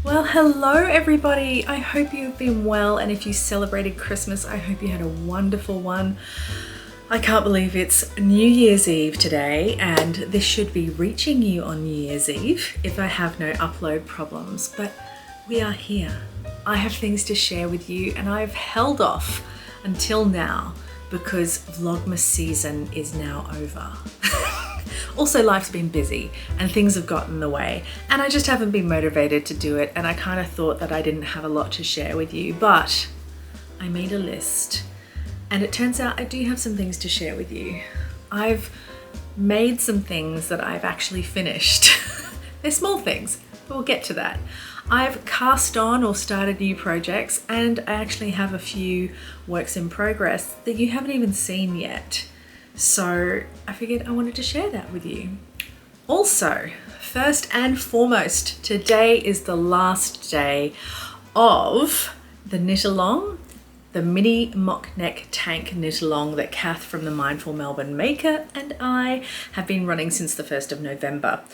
Well, hello everybody. I hope you've been well, and if you celebrated Christmas, I hope you had a wonderful one. I can't believe it's New Year's Eve today, and this should be reaching you on New Year's Eve if I have no upload problems, but we are here. I have things to share with you, and I've held off until now because Vlogmas season is now over. Also, life's been busy and things have gotten in the way, and I just haven't been motivated to do it, and I kind of thought that I didn't have a lot to share with you, but I made a list and it turns out I do have some things to share with you. I've made some things that I've actually finished. They're small things, but we'll get to that. I've cast on or started new projects, and I actually have a few works in progress that you haven't even seen yet. So I figured I wanted to share that with you. Also, first and foremost, today is the last day of the knit along, the mini mock neck tank knit along that Kath from the Mindful Melbourne Maker and I have been running since the 1st of November.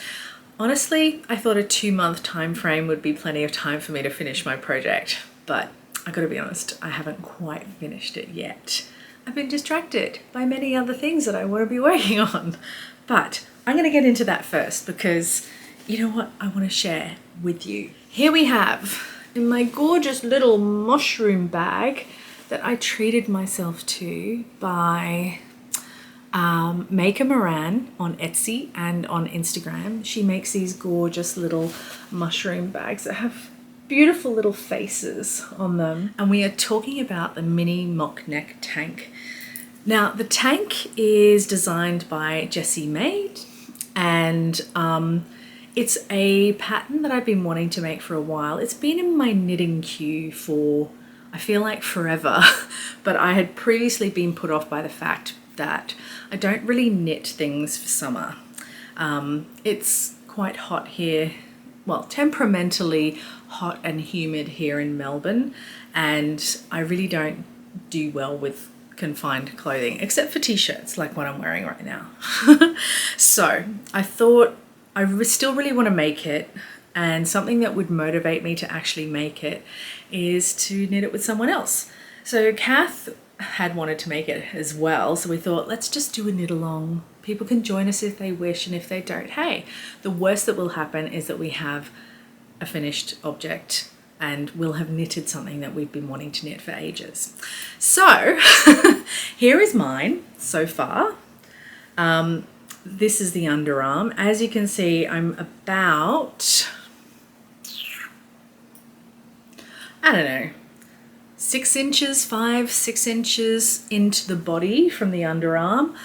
Honestly, I thought a 2-month time frame would be plenty of time for me to finish my project, but I gotta be honest, I haven't quite finished it yet. I've been distracted by many other things that I want to be working on. But I'm going to get into that first because you know what I want to share with you. Here we have in my gorgeous little mushroom bag that I treated myself to by Maker Moran on Etsy and on Instagram. She makes these gorgeous little mushroom bags that have beautiful little faces on them, and we are talking about the mini mock neck tank. Now the tank is designed by Jessie Made, and it's a pattern that I've been wanting to make for a while. It's been in my knitting queue for I feel like forever, but I had previously been put off by the fact that I don't really knit things for summer. It's quite hot here, well, temperamentally hot and humid here in Melbourne, and I really don't do well with confined clothing, except for t-shirts like what I'm wearing right now. So I thought I still really want to make it, and something that would motivate me to actually make it is to knit it with someone else. So Kath had wanted to make it as well, so we thought let's just do a knit along. People can join us if they wish, and if they don't, hey, the worst that will happen is that we have a finished object and we'll have knitted something that we've been wanting to knit for ages. So here is mine so far. This is the underarm. As you can see, I'm about, I don't know, 6 inches, 5-6 inches into the body from the underarm.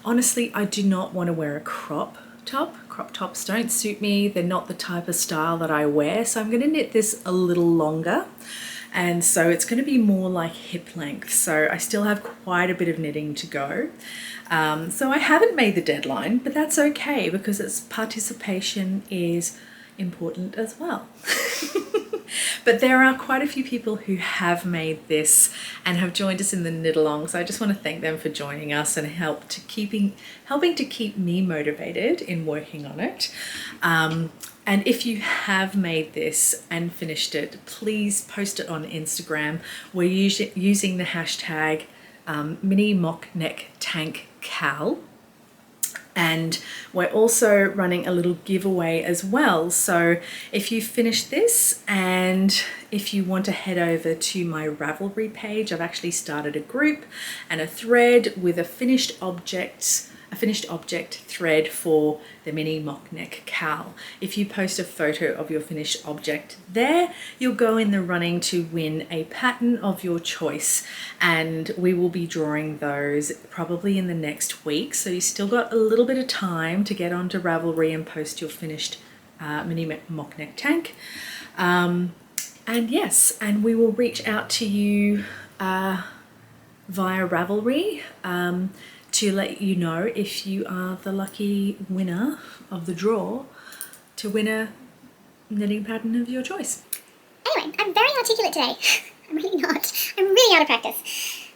Honestly, I do not want to wear a crop top. Crop tops don't suit me. They're not the type of style that I wear. So I'm going to knit this a little longer. And so it's going to be more like hip length. So I still have quite a bit of knitting to go. So I haven't made the deadline, but that's okay because its participation is important as well. But there are quite a few people who have made this and have joined us in the knit along, so I just want to thank them for joining us and helping to keep me motivated in working on it. And if you have made this and finished it, please post it on Instagram. We're using the hashtag mini mock neck tank KAL. And we're also running a little giveaway as well. So if you finish this and if you want to head over to my Ravelry page, I've actually started a group and a thread with a finished object thread for the mini mock neck KAL. If you post a photo of your finished object there, you'll go in the running to win a pattern of your choice, and we will be drawing those probably in the next week. So you still got a little bit of time to get onto Ravelry and post your finished mini mock neck tank. And yes, and we will reach out to you via Ravelry to let you know if you are the lucky winner of the draw to win a knitting pattern of your choice. Anyway, I'm very articulate today. I'm really not. I'm really out of practice.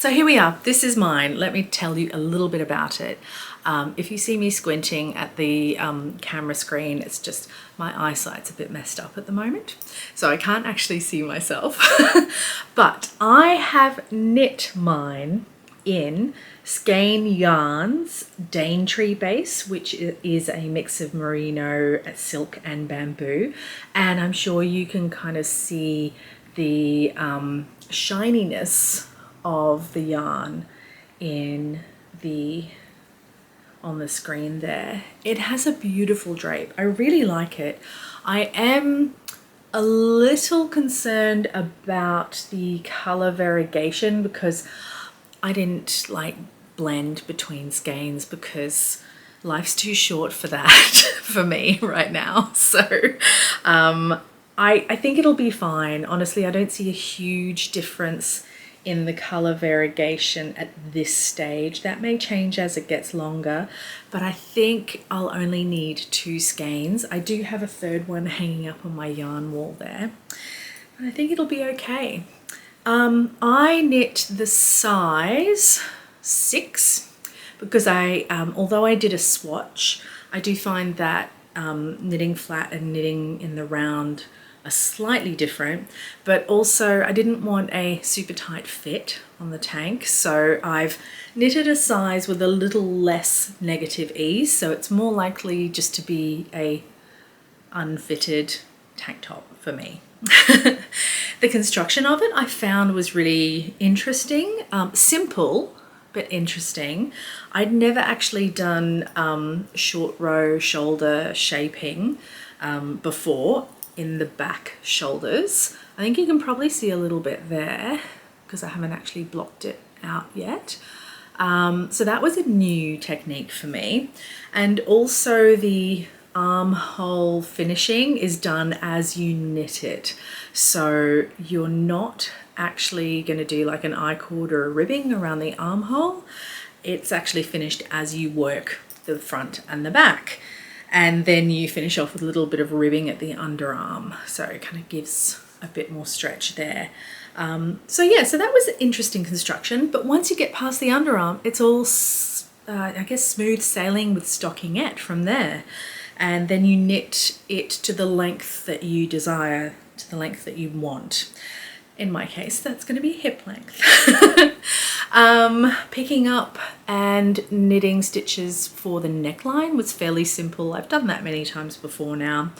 So here we are. This is mine. Let me tell you a little bit about it. If you see me squinting at the camera screen, it's just my eyesight's a bit messed up at the moment, so I can't actually see myself. But I have knit mine in Skein Yarns Daintree base, which is a mix of merino, silk and bamboo, and I'm sure you can kind of see the shininess of the yarn on the screen there. It has a beautiful drape. I really like it. I am a little concerned about the color variegation because I didn't like blend between skeins because life's too short for that for me right now. So I think it'll be fine. Honestly, I don't see a huge difference in the color variegation at this stage. That may change as it gets longer, but I think I'll only need 2 skeins. I do have a third one hanging up on my yarn wall there, and I think it'll be okay. I knit the size 6 because although I did a swatch, I do find that knitting flat and knitting in the round are slightly different, but also I didn't want a super tight fit on the tank, so I've knitted a size with a little less negative ease, so it's more likely just to be a unfitted tank top for me. The construction of it I found was really interesting, simple but interesting. I'd never actually done short row shoulder shaping before in the back shoulders. I think you can probably see a little bit there because I haven't actually blocked it out yet. So that was a new technique for me. And also the armhole finishing is done as you knit it. So you're not actually going to do like an I-cord or a ribbing around the armhole. It's actually finished as you work the front and the back. And then you finish off with a little bit of ribbing at the underarm. So it kind of gives a bit more stretch there. So that was an interesting construction. But once you get past the underarm, it's all, I guess, smooth sailing with stockingette from there. And then you knit it to the length that you desire, to the length that you want. In my case, that's going to be hip length. Picking up and knitting stitches for the neckline was fairly simple. I've done that many times before now.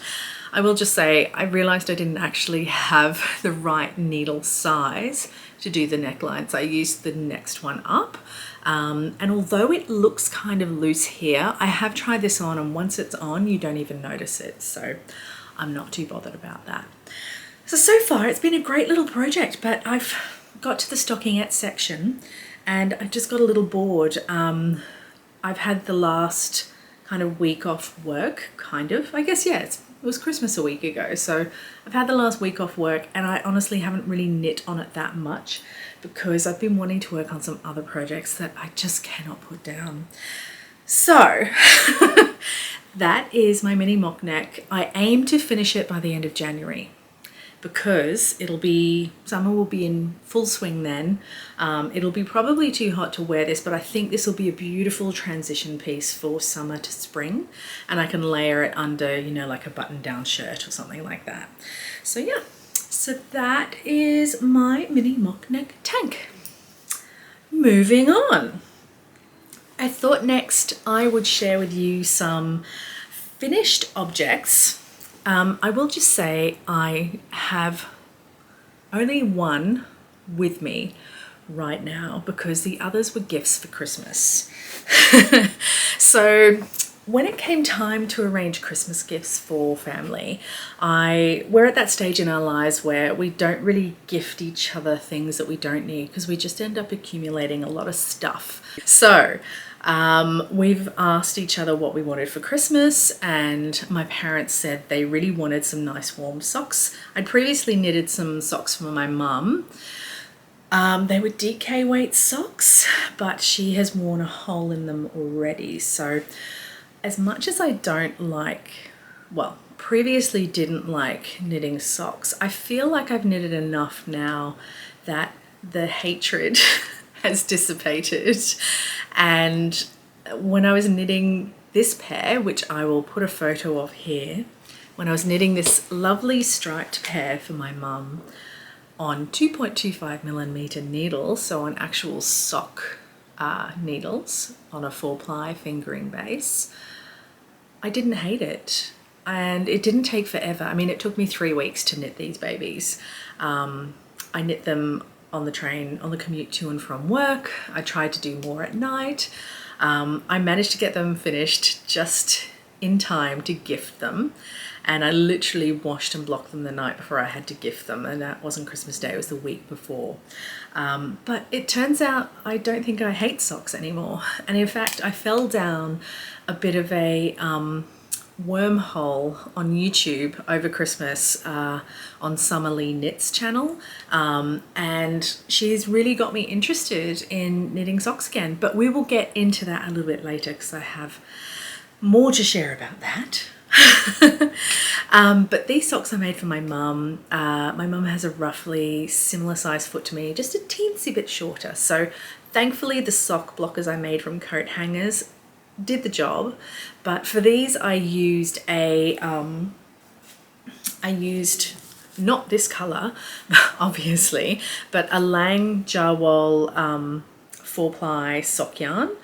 I will just say I realized I didn't actually have the right needle size to do the necklines. I used the next one up. And although it looks kind of loose here, I have tried this on, and once it's on, you don't even notice it. So I'm not too bothered about that. So far it's been a great little project, but I've got to the stockingette section and I just got a little bored. I've had the last kind of week off work, kind of. I guess, yeah, it was Christmas a week ago, so I've had the last week off work and I honestly haven't really knit on it that much because I've been wanting to work on some other projects that I just cannot put down. So that is my mini mock neck. I aim to finish it by the end of January, because summer will be in full swing then. It'll be probably too hot to wear this, but I think this will be a beautiful transition piece for summer to spring, and I can layer it under, like a button-down shirt or something like that. So yeah, so that is my mini mock neck tank. Moving on. I thought next I would share with you some finished objects. I will just say I have only one with me right now because the others were gifts for Christmas. So when it came time to arrange Christmas gifts for family, we're at that stage in our lives where we don't really gift each other things that we don't need because we just end up accumulating a lot of stuff. So we've asked each other what we wanted for Christmas, and my parents said they really wanted some nice warm socks. I'd previously knitted some socks for my mum. They were DK weight socks, but she has worn a hole in them already. So as much as I previously didn't like knitting socks, I feel like I've knitted enough now that the hatred has dissipated. And when I was knitting this pair, which I will put a photo of here, when I was knitting this lovely striped pair for my mum on 2.25mm needles, so on actual sock needles on a 4-ply fingering base, I didn't hate it. And it didn't take forever. I mean, it took me 3 weeks to knit these babies. I knit them on the train, on the commute to and from work. I tried to do more at night. I managed to get them finished just in time to gift them. And I literally washed and blocked them the night before I had to gift them. And that wasn't Christmas Day, it was the week before. But it turns out I don't think I hate socks anymore. And in fact, I fell down a bit of a wormhole on YouTube over Christmas on Summer Lee Knits channel, and she's really got me interested in knitting socks again, but we will get into that a little bit later because I have more to share about that. But these socks I made for my mum. My mum has a roughly similar size foot to me, just a teensy bit shorter, so thankfully the sock blockers I made from coat hangers did the job. But for these I used not this color obviously, but a Lang Jarwal 4-ply sock yarn,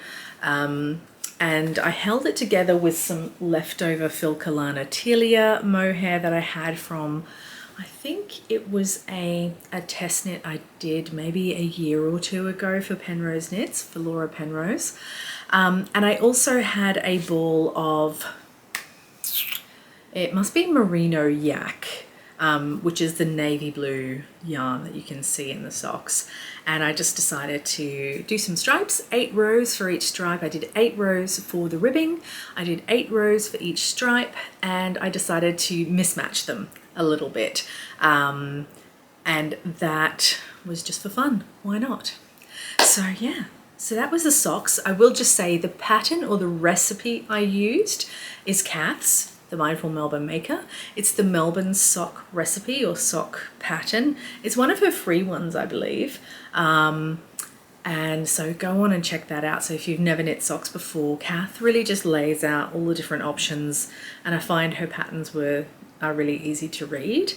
and I held it together with some leftover Filcolana Tilia mohair that I had from, I think it was a test knit I did maybe a year or two ago for Penrose Knits, for Laura Penrose. And I also had a ball of, it must be Merino Yak, which is the navy blue yarn that you can see in the socks. And I just decided to do some stripes, 8 rows for each stripe. I did 8 rows for the ribbing, I did 8 rows for each stripe, and I decided to mismatch them a little bit. And that was just for fun, why not? So yeah. So that was the socks. I will just say the pattern or the recipe I used is Kath's, the Mindful Melbourne Maker. It's the Melbourne sock recipe or sock pattern. It's one of her free ones, I believe. And so go on and check that out. So if you've never knit socks before, Kath really just lays out all the different options, and I find her patterns are really easy to read.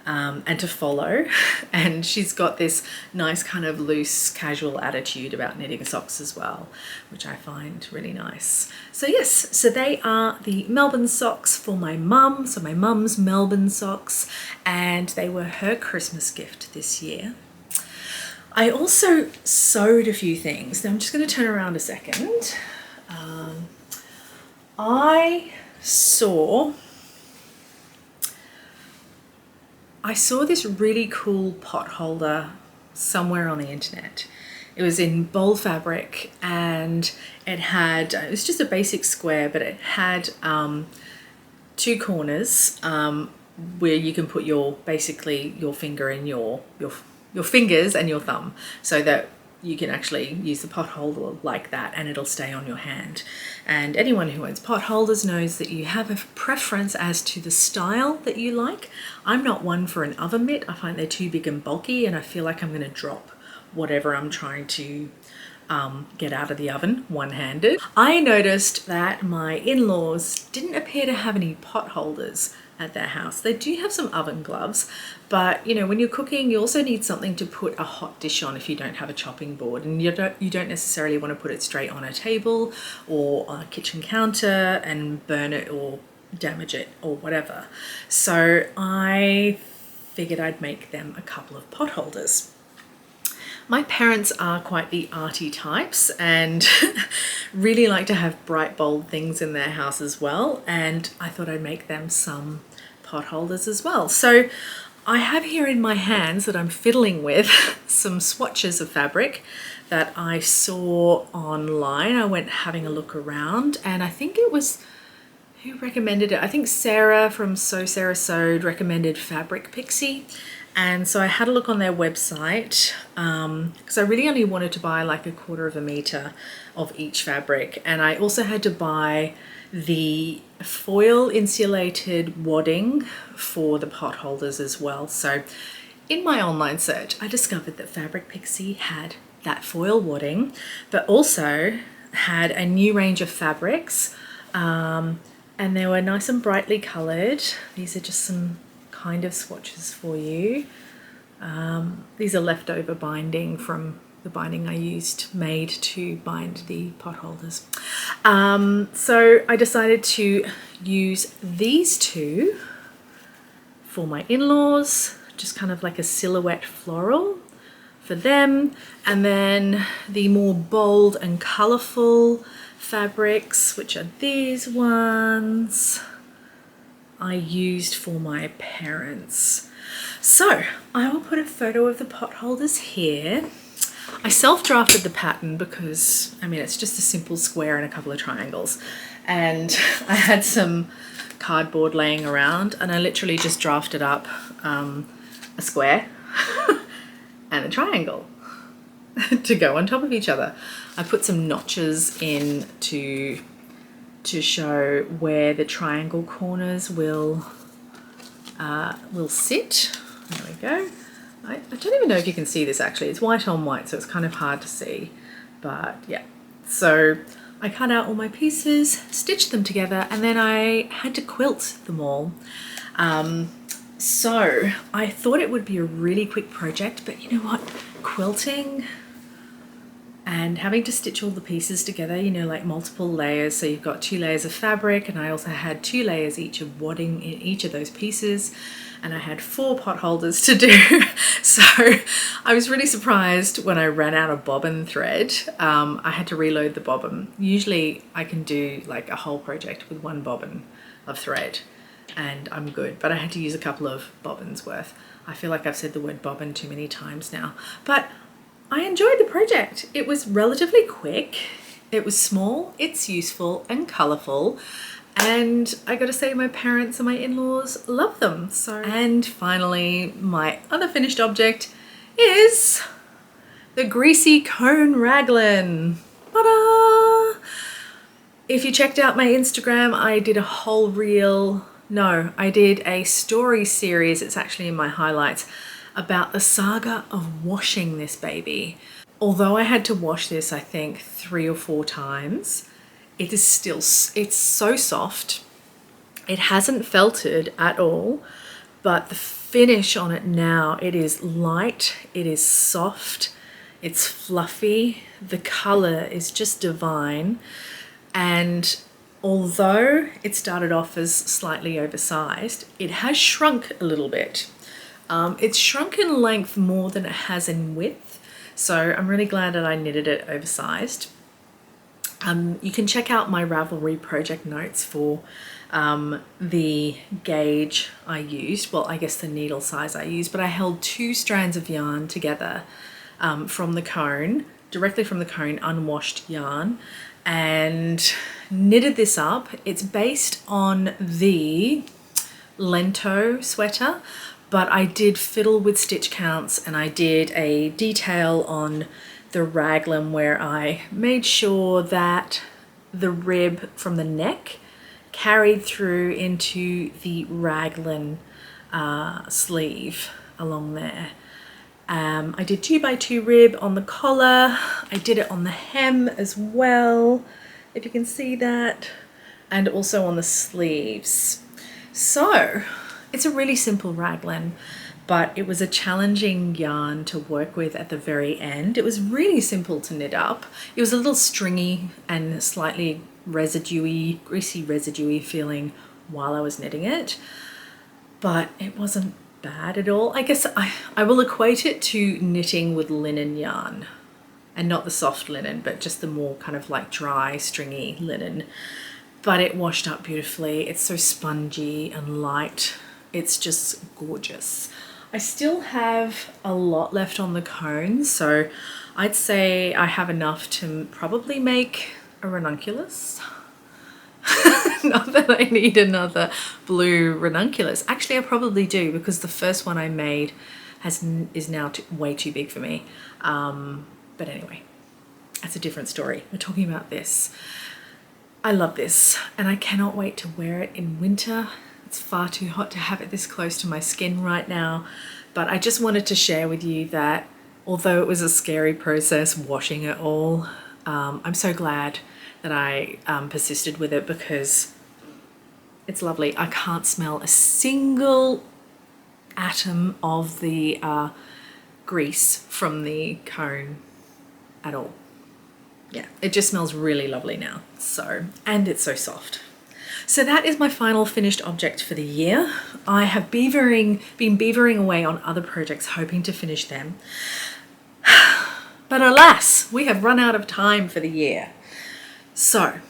And to follow, and she's got this nice kind of loose casual attitude about knitting socks as well, which I find really nice. So yes, so they are the Melbourne socks for my mum, so my mum's Melbourne socks, and they were her Christmas gift this year. I also sewed a few things. Now I'm just going to turn around a second. I saw this really cool pot holder somewhere on the internet. It was in bowl fabric, and it was just a basic square, but it had 2 corners where you can put your finger in your fingers and your thumb, so that you can actually use the pot holder like that and it'll stay on your hand. And anyone who owns pot holders knows that you have a preference as to the style that you like. I'm not one for an oven mitt. I find they're too big and bulky, and I feel like I'm going to drop whatever I'm trying to get out of the oven one-handed. I noticed that my in-laws didn't appear to have any pot holders at their house. They do have some oven gloves, but you know, when you're cooking, you also need something to put a hot dish on if you don't have a chopping board, and you don't necessarily want to put it straight on a table or on a kitchen counter and burn it or damage it or whatever. So I figured I'd make them a couple of pot holders. My parents are quite the arty types and really like to have bright, bold things in their house as well, and I thought I'd make them some pot holders as well. So I have here in my hands that I'm fiddling with some swatches of fabric that I saw online. I went having a look around, and I think it was, who recommended it? I think Sarah from Sew Sarah Sewed recommended Fabric Pixie. And so I had a look on their website because I really only wanted to buy like 1/4 meter of each fabric. And I also had to buy the foil insulated wadding for the pot holders as well. So in my online search, I discovered that Fabric Pixie had that foil wadding, but also had a new range of fabrics, and they were nice and brightly coloured. These are just some kind of swatches for you. These are leftover binding from the binding I used made to bind the pot holders. So I decided to use these two for my in-laws, just kind of like a silhouette floral for them, and then the more bold and colourful fabrics, which are these ones, I used for my parents. So I will put a photo of the pot holders here. I self-drafted the pattern because, I mean, it's just a simple square and a couple of triangles, and I had some cardboard laying around, and I literally just drafted up a square and a triangle to go on top of each other. I put some notches in to show where the triangle corners will sit. There we go. I don't even know if you can see this actually. It's white on white, so it's kind of hard to see, but yeah. So I cut out all my pieces, stitched them together, and then I had to quilt them all. So I thought it would be a really quick project, but you know what? Quilting and having to stitch all the pieces together, you know, like multiple layers. So you've got 2 layers of fabric, and I also had 2 layers each of wadding in each of those pieces. And I had 4 pot holders to do. So I was really surprised when I ran out of bobbin thread. I had to reload the bobbin. Usually I can do like a whole project with 1 bobbin of thread and I'm good, but I had to use a couple of bobbins worth. I feel like I've said the word bobbin too many times now, but I enjoyed the project. It was relatively quick. It was small, it's useful and colourful. And I gotta say, my parents and my in-laws love them. So, and finally, my other finished object is the Greasy cone raglan. Ta-da! If you checked out my Instagram, I did a whole reel. No, I did a story series. It's actually in my highlights about the saga of washing this baby. Although I had to wash this, I think 3 or 4 times. It is still, it's so soft. It hasn't felted at all, but the finish on it now, it is light, it is soft, it's fluffy. The color is just divine. And although it started off as slightly oversized, it has shrunk a little bit. It's shrunk in length more than it has in width. So I'm really glad that I knitted it oversized. You can check out my Ravelry project notes for the gauge I used. Well, I guess the needle size I used, but I held 2 strands of yarn together from the cone, directly from the cone, unwashed yarn, and knitted this up. It's based on the Lento sweater, but I did fiddle with stitch counts and I did a detail on the raglan where I made sure that the rib from the neck carried through into the raglan sleeve along there. I did 2x2 rib on the collar. I did it on the hem as well, if you can see that, and also on the sleeves. So it's a really simple raglan, but it was a challenging yarn to work with at the very end. It was really simple to knit up. It was a little stringy and slightly residuey, greasy residuey feeling while I was knitting it, but it wasn't bad at all. I guess I will equate it to knitting with linen yarn, and not the soft linen, but just the more kind of like dry, stringy linen. But it washed up beautifully. It's so spongy and light. It's just gorgeous. I still have a lot left on the cone, so I'd say I have enough to probably make a ranunculus. Not that I need another blue ranunculus. Actually, I probably do, because the first one I made is now way too big for me. But anyway, that's a different story. We're talking about this. I love this, and I cannot wait to wear it in winter. It's far too hot to have it this close to my skin right now, but I just wanted to share with you that although it was a scary process washing it all, I'm so glad that I persisted with it because it's lovely. I can't smell a single atom of the grease from the cone at all. Yeah, it just smells really lovely now. So, and it's so soft. So that is my final finished object for the year. I have been beavering away on other projects, hoping to finish them. But alas, we have run out of time for the year. So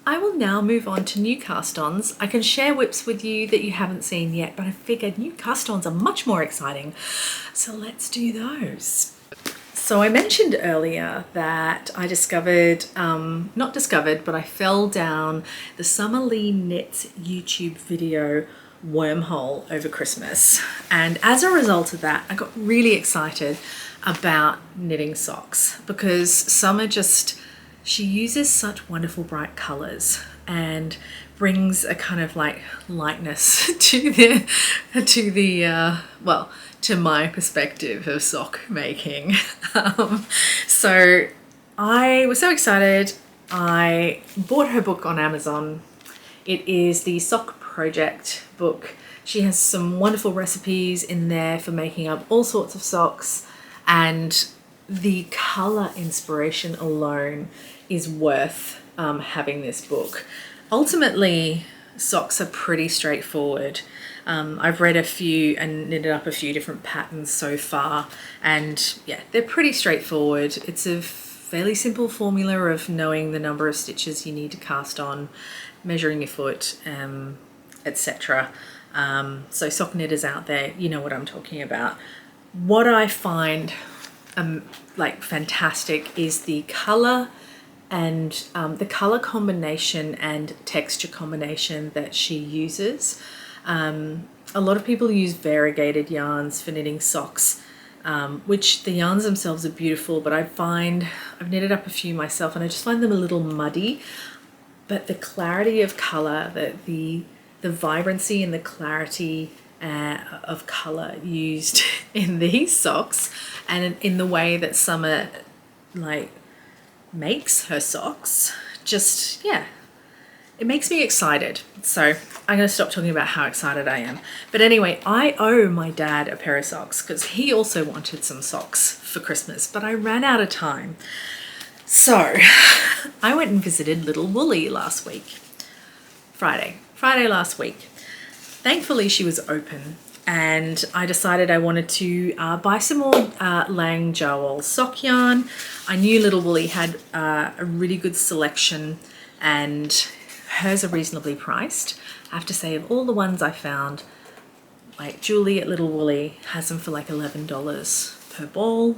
I will now move on to new cast-ons. I can share whips with you that you haven't seen yet, but I figured new cast-ons are much more exciting. So let's do those. So I mentioned earlier that I I fell down the Summer Lee Knits YouTube video wormhole over Christmas. And as a result of that, I got really excited about knitting socks because Summer she uses such wonderful bright colors and brings a kind of like lightness to my perspective of sock making. So I was so excited. I bought her book on Amazon. It is the Sock Project book. She has some wonderful recipes in there for making up all sorts of socks, and the color inspiration alone is worth having this book. Ultimately, socks are pretty straightforward. I've read a few and knitted up a few different patterns so far, and yeah, they're pretty straightforward. It's a fairly simple formula of knowing the number of stitches you need to cast on, measuring your foot, etc. So sock knitters out there, you know what I'm talking about. What I find like fantastic is the color and the color combination and texture combination that she uses. A lot of people use variegated yarns for knitting socks, which the yarns themselves are beautiful, but I find I've knitted up a few myself and I just find them a little muddy. But the clarity of color, the vibrancy and the clarity of color used in these socks, and in the way that Summer like makes her socks, just yeah, it makes me excited. So I'm going to stop talking about how excited I am. But anyway, I owe my dad a pair of socks because he also wanted some socks for Christmas, but I ran out of time. So I went and visited Little Woolly last week, Friday last week. Thankfully she was open, and I decided I wanted to buy some more Lang Jowl sock yarn. I knew Little Woolly had a really good selection and hers are reasonably priced. I have to say, of all the ones I found, like Julie at Little Woolly has them for like $11 per ball.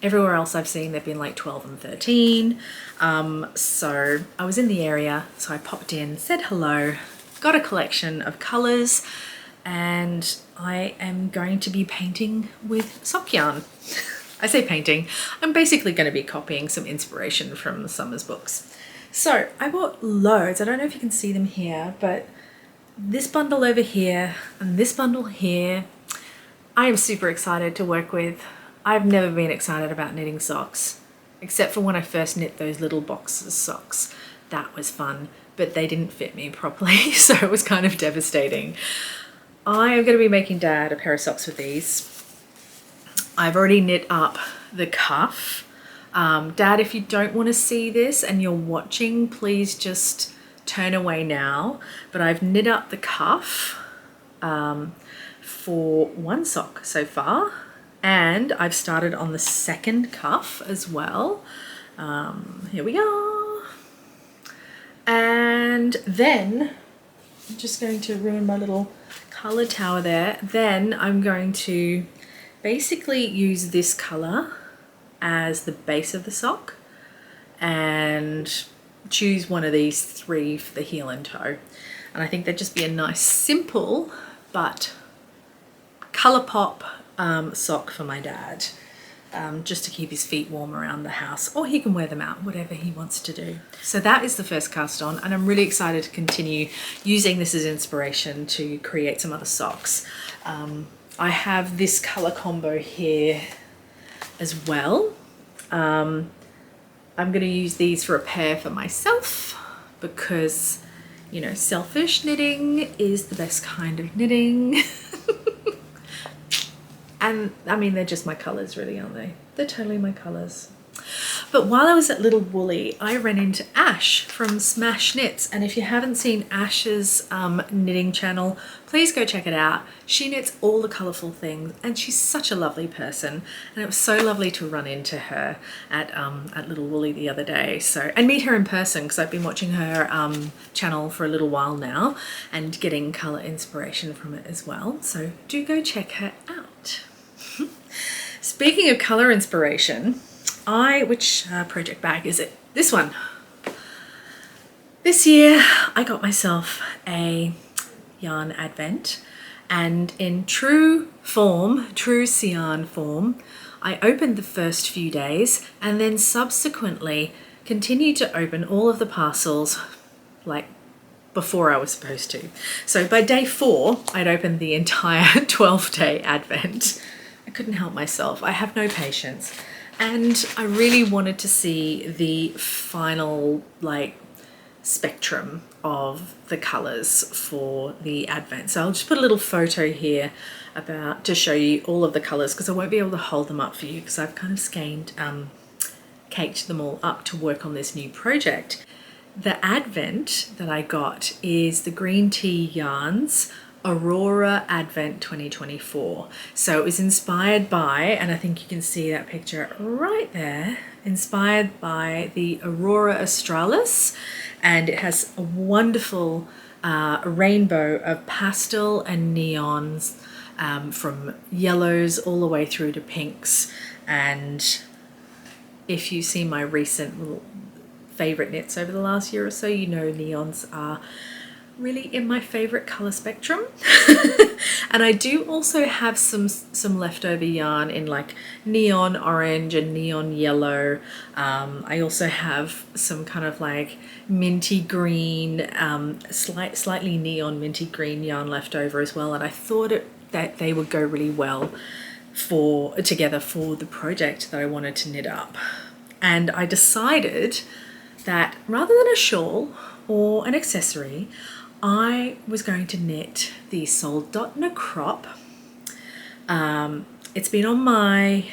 Everywhere else I've seen they've been like 12 and 13. So I was in the area, so I popped in, said hello, got a collection of colors, and I am going to be painting with sock yarn. I say painting, I'm basically going to be copying some inspiration from Summer's books. So I bought loads. I don't know if you can see them here, but this bundle over here and this bundle here, I am super excited to work with. I've never been excited about knitting socks, except for when I first knit those little boxes socks. That was fun, but they didn't fit me properly, so it was kind of devastating. I am going to be making Dad a pair of socks with these. I've already knit up the cuff. Dad, if you don't want to see this and you're watching, please just turn away now. But I've knit up the cuff for one sock so far, and I've started on the second cuff as well. Here we are. And then I'm just going to ruin my little color tower there. Then I'm going to basically use this color as the base of the sock and choose one of these three for the heel and toe. And I think that'd just be a nice, simple, but color pop sock for my dad, just to keep his feet warm around the house, or he can wear them out, whatever he wants to do. So that is the first cast on, and I'm really excited to continue using this as inspiration to create some other socks. I have this color combo here as well. I'm going to use these for a pair for myself because, you know, selfish knitting is the best kind of knitting. And I mean, they're just my colours really, aren't they? They're totally my colours. But while I was at Little Woolly, I ran into Ash from Smash Knits. And if you haven't seen Ash's knitting channel, please go check it out. She knits all the colourful things and she's such a lovely person. And it was so lovely to run into her at Little Woolly the other day. And meet her in person, because I've been watching her channel for a little while now and getting colour inspiration from it as well. So do go check her out. Speaking of colour inspiration, which project bag is it? This one. This year I got myself a yarn advent, and in true Sian form, I opened the first few days and then subsequently continued to open all of the parcels like before I was supposed to. So by day 4, I'd opened the entire 12-day advent. I couldn't help myself. I have no patience. And I really wanted to see the final spectrum of the colours for the advent. So I'll just put a little photo here to show you all of the colours, because I won't be able to hold them up for you because I've kind of caked them all up to work on this new project. The advent that I got is the Green Tea Yarns Aurora Advent 2024. So it was inspired by, and I think you can see that picture right there, inspired by the Aurora Australis, and it has a wonderful rainbow of pastel and neons, from yellows all the way through to pinks. And if you see my recent favorite knits over the last year or so, you know neons are really in my favorite color spectrum. And I do also have some leftover yarn in like neon orange and neon yellow. I also have some kind of like minty green, slightly neon minty green yarn left over as well, and I thought that they would go really well together for the project that I wanted to knit up. And I decided that rather than a shawl or an accessory, I was going to knit the Soldotna crop. It's been on my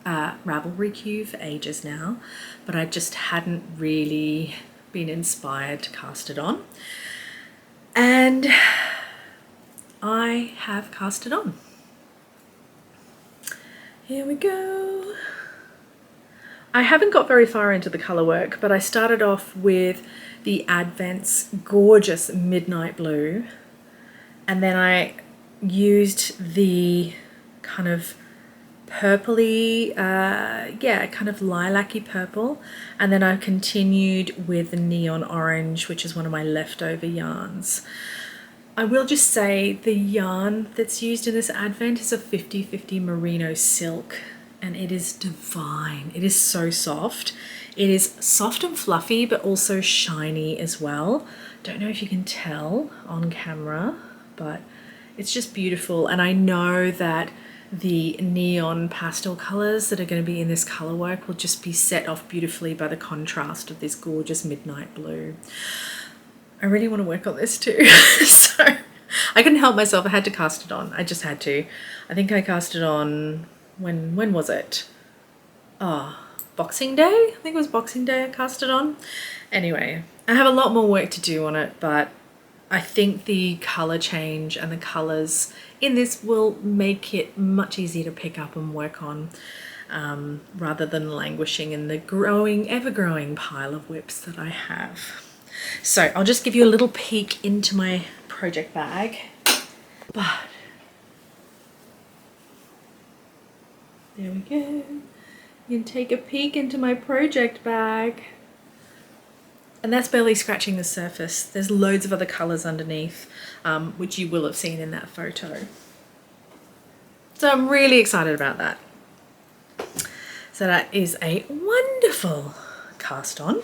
Ravelry queue for ages now, but I just hadn't really been inspired to cast it on. And I have cast it on. Here we go. I haven't got very far into the colour work, but I started off with the Advent's gorgeous Midnight Blue, and then I used the kind of purpley, kind of lilac-y purple, and then I continued with the Neon Orange, which is one of my leftover yarns. I will just say the yarn that's used in this Advent is a 50/50 merino silk, and it is divine. It is so soft. It is soft and fluffy, but also shiny as well. Don't know if you can tell on camera, but it's just beautiful. And I know that the neon pastel colors that are going to be in this color work will just be set off beautifully by the contrast of this gorgeous midnight blue. I really want to work on this too. So I couldn't help myself. I had to cast it on. I just had to. I think I cast it on, when was it? Boxing Day? I think it was Boxing Day I cast it on. Anyway, I have a lot more work to do on it, but I think the color change and the colors in this will make it much easier to pick up and work on, rather than languishing in the ever-growing pile of whips that I have. So I'll just give you a little peek into my project bag. But there we go. You can take a peek into my project bag. And that's barely scratching the surface. There's loads of other colours underneath, which you will have seen in that photo. So I'm really excited about that. So that is a wonderful cast on.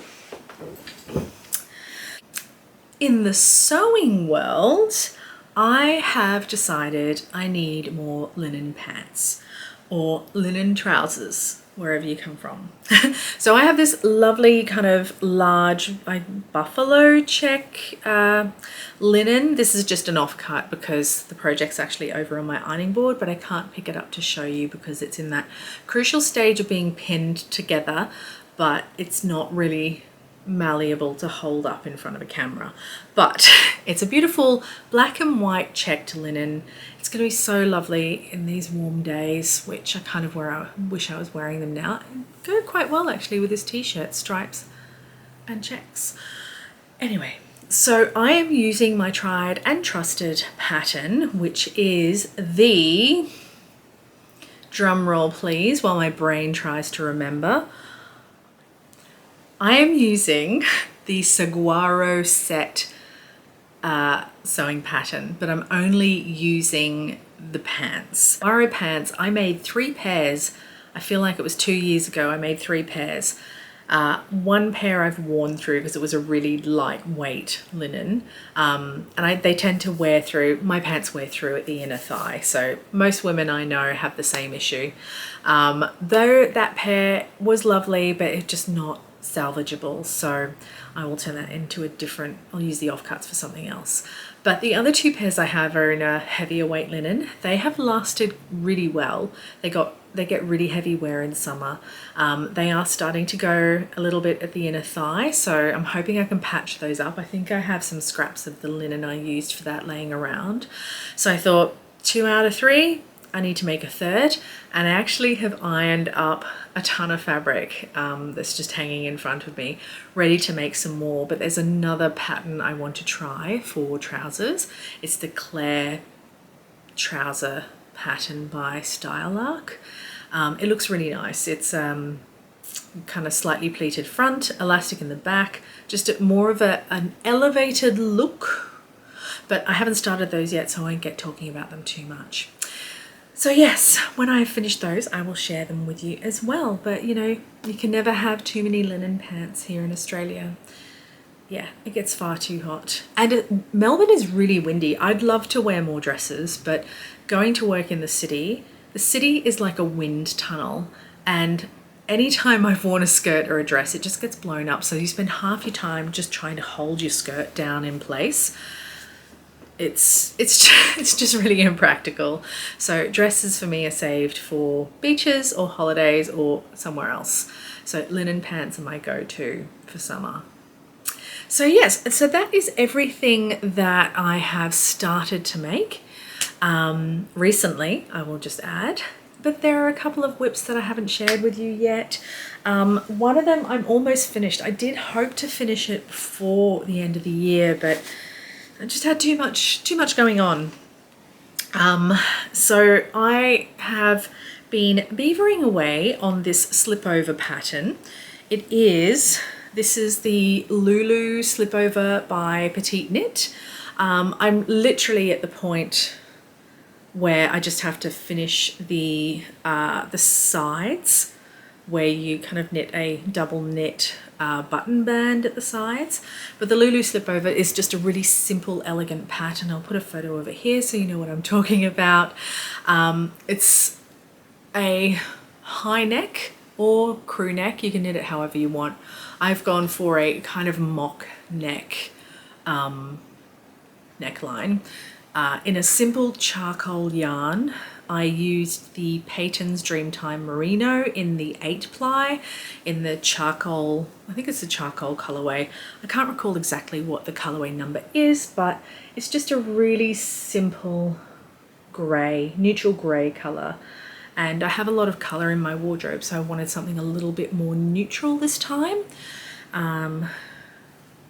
In the sewing world, I have decided I need more linen pants. or linen trousers, wherever you come from. So I have this lovely kind of large buffalo check linen. This is just an offcut because the project's actually over on my ironing board, but I can't pick it up to show you because it's in that crucial stage of being pinned together, but it's not really malleable to hold up in front of a camera. But it's a beautiful black and white checked linen. It's going to be so lovely in these warm days, which I kind of wish I was wearing them now. Go quite well actually with this t-shirt, stripes and checks. Anyway, so I am using my tried and trusted pattern, which is the, drum roll please while my brain tries to remember, I am using the Saguaro set sewing pattern, but I'm only using the pants. Saguaro pants, I made 3 pairs. I feel like it was 2 years ago I made 3 pairs. One pair I've worn through because it was a really lightweight linen, and they tend to wear through, my pants wear through at the inner thigh, so most women I know have the same issue. Though that pair was lovely, but it's just not salvageable, so I will turn that into a different, I'll use the offcuts for something else. But the other 2 pairs I have are in a heavier weight linen. They have lasted really well. They get really heavy wear in summer. They are starting to go a little bit at the inner thigh, so I'm hoping I can patch those up. I think I have some scraps of the linen I used for that laying around. So I thought 2 out of 3, I need to make a 3rd, and I actually have ironed up a ton of fabric that's just hanging in front of me, ready to make some more. But there's another pattern I want to try for trousers. It's the Claire trouser pattern by Style Arc. It looks really nice. It's kind of slightly pleated front, elastic in the back, just more of an elevated look. But I haven't started those yet, so I won't get talking about them too much. So yes, when I've finished those, I will share them with you as well. But you know, you can never have too many linen pants here in Australia. Yeah, it gets far too hot. And Melbourne is really windy. I'd love to wear more dresses, but going to work in the city is like a wind tunnel. And anytime I've worn a skirt or a dress, it just gets blown up. So you spend half your time just trying to hold your skirt down in place. It's just really impractical. So dresses for me are saved for beaches or holidays or somewhere else. So linen pants are my go-to for summer. So yes, so that is everything that I have started to make recently, I will just add. But there are a couple of whips that I haven't shared with you yet. One of them I'm almost finished. I did hope to finish it before the end of the year, but I just had too much going on. So I have been beavering away on this slipover pattern. This is the Lulu slipover by Petite Knit. I'm literally at the point where I just have to finish the sides, where you kind of knit a double knit button band at the sides. But the Lulu slipover is just a really simple, elegant pattern. I'll put a photo of it here so you know what I'm talking about. It's a high neck or crew neck. You can knit it however you want. I've gone for a kind of mock neck neckline in a simple charcoal yarn. I used the Peyton's Dreamtime Merino in the 8-ply in the charcoal, I think it's the charcoal colorway. I can't recall exactly what the colorway number is, but it's just a really simple gray, neutral gray color. And I have a lot of color in my wardrobe, so I wanted something a little bit more neutral this time.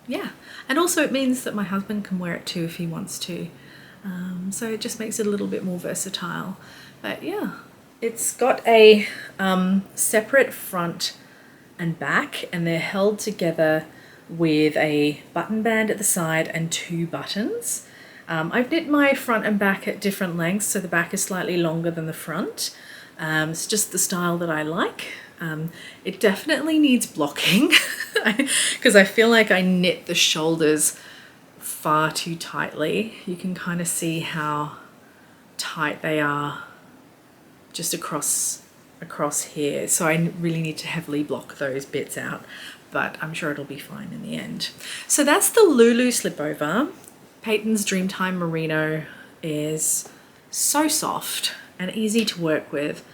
Yeah, and also it means that my husband can wear it too if he wants to. So it just makes it a little bit more versatile. But yeah, it's got a separate front and back, and they're held together with a button band at the side and 2 buttons. I've knit my front and back at different lengths, so the back is slightly longer than the front. It's just the style that I like. It definitely needs blocking because I feel like I knit the shoulders far too tightly. You can kind of see how tight they are just across here. So I really need to heavily block those bits out, but I'm sure it'll be fine in the end. So that's the Lulu slipover. Peyton's Dreamtime Merino is so soft and easy to work with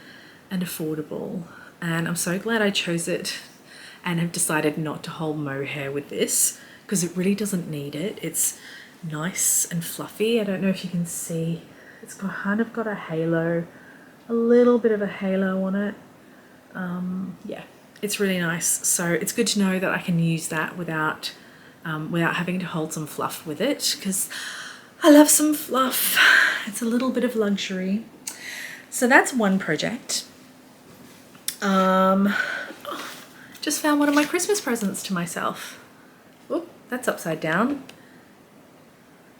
and affordable. And I'm so glad I chose it and have decided not to hold mohair with this because it really doesn't need it. It's nice and fluffy. I don't know if you can see, it's kind of got a halo, a little bit of a halo on it. Yeah, it's really nice. So it's good to know that I can use that without having to hold some fluff with it, because I love some fluff. It's a little bit of luxury. So that's one project. Just found one of my Christmas presents to myself. Oop, that's upside down.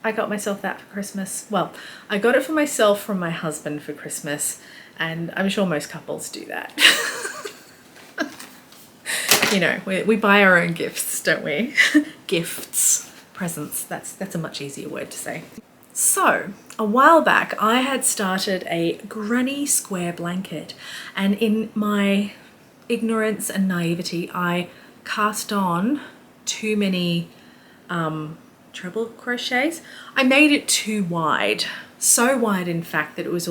I got myself that for Christmas. Well, I got it for myself from my husband for Christmas, and I'm sure most couples do that. You know, we buy our own gifts, don't we? Gifts, presents, that's a much easier word to say. So, a while back, I had started a granny square blanket, and in my ignorance and naivety, I cast on too many treble crochets. I made it too wide, so wide in fact that it was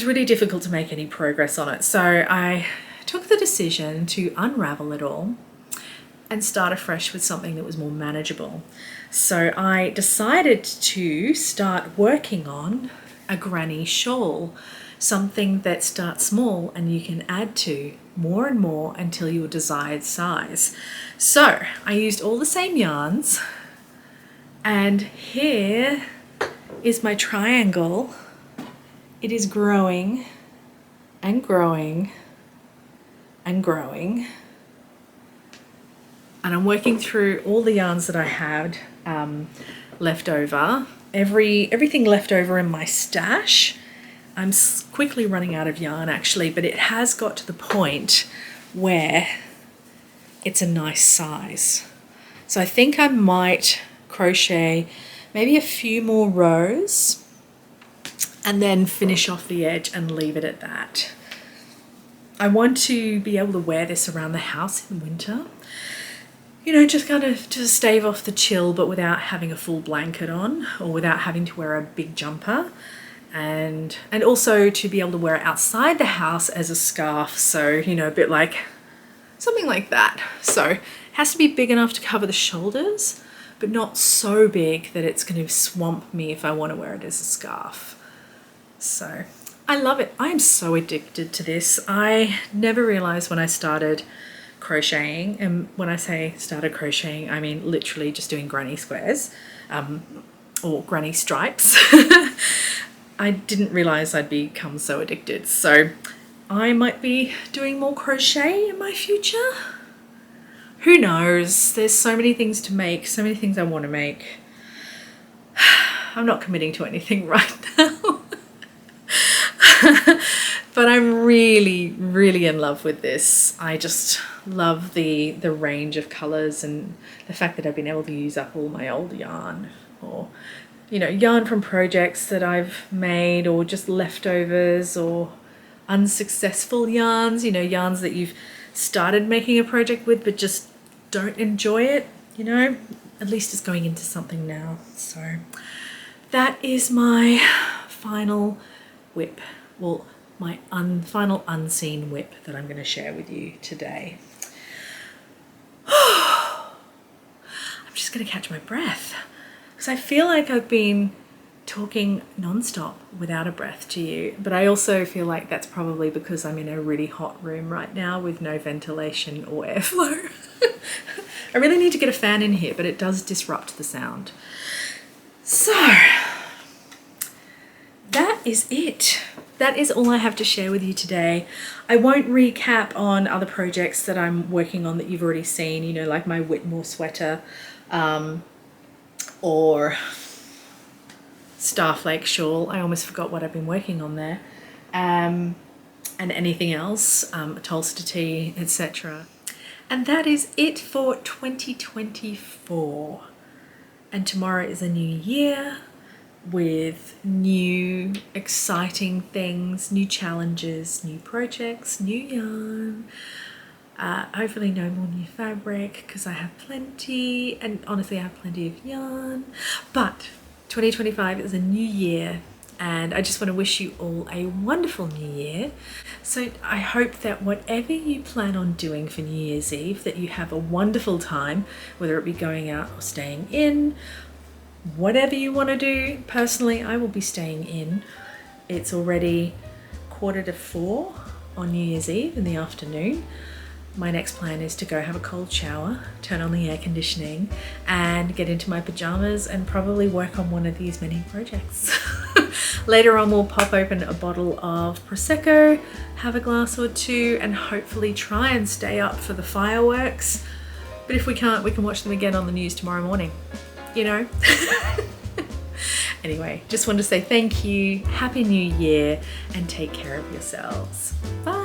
really difficult to make any progress on it. So I took the decision to unravel it all and start afresh with something that was more manageable. So I decided to start working on a granny shawl, something that starts small and you can add to more and more until your desired size. So I used all the same yarns, and here is my triangle. It is growing and growing and growing, and I'm working through all the yarns that I had left over, everything left over in my stash. I'm quickly running out of yarn actually, but it has got to the point where it's a nice size. So I think I might crochet maybe a few more rows and then finish off the edge and leave it at that. I want to be able to wear this around the house in winter. You know, just kind of to stave off the chill, but without having a full blanket on or without having to wear a big jumper. And also to be able to wear it outside the house as a scarf. So, you know, a bit like something like that. So it has to be big enough to cover the shoulders, but not so big that it's going to swamp me if I want to wear it as a scarf. So I love it. I am so addicted to this. I never realized when I started crocheting, and when I say started crocheting, I mean literally just doing granny squares or granny stripes. I didn't realize I'd become so addicted. So I might be doing more crochet in my future. Who knows? There's so many things to make, so many things I want to make. I'm not committing to anything right now. But I'm really, really in love with this. I just love the range of colors and the fact that I've been able to use up all my old yarn, or, you know, yarn from projects that I've made, or just leftovers or unsuccessful yarns, you know, yarns that you've started making a project with but just don't enjoy it, you know, at least it's going into something now. So that is my final whip. Well, my final unseen whip that I'm going to share with you today. I'm just going to catch my breath because I feel like I've been talking nonstop without a breath to you, but I also feel like that's probably because I'm in a really hot room right now with no ventilation or airflow. I really need to get a fan in here, but it does disrupt the sound. So that is it. That is all I have to share with you today. I won't recap on other projects that I'm working on that you've already seen, you know, like my Whitmore sweater or Starflake shawl. I almost forgot what I've been working on there. And anything else, Tolster tea, etc. And that is it for 2024. And tomorrow is a new year. with new exciting things, new challenges, new projects, new yarn. Hopefully no more new fabric because I have plenty, and honestly I have plenty of yarn. But 2025 is a new year, and I just want to wish you all a wonderful new year. So I hope that whatever you plan on doing for New Year's Eve, that you have a wonderful time, whether it be going out or staying in, whatever you want to do. Personally, I will be staying in. It's already 3:45 on New Year's Eve in the afternoon. My next plan is to go have a cold shower, turn on the air conditioning, and get into my pajamas and probably work on one of these mini projects. Later on, we'll pop open a bottle of Prosecco, have a glass or two, and hopefully try and stay up for the fireworks. But if we can't, we can watch them again on the news tomorrow morning, you know? Anyway, just wanted to say thank you, Happy New Year, and take care of yourselves. Bye.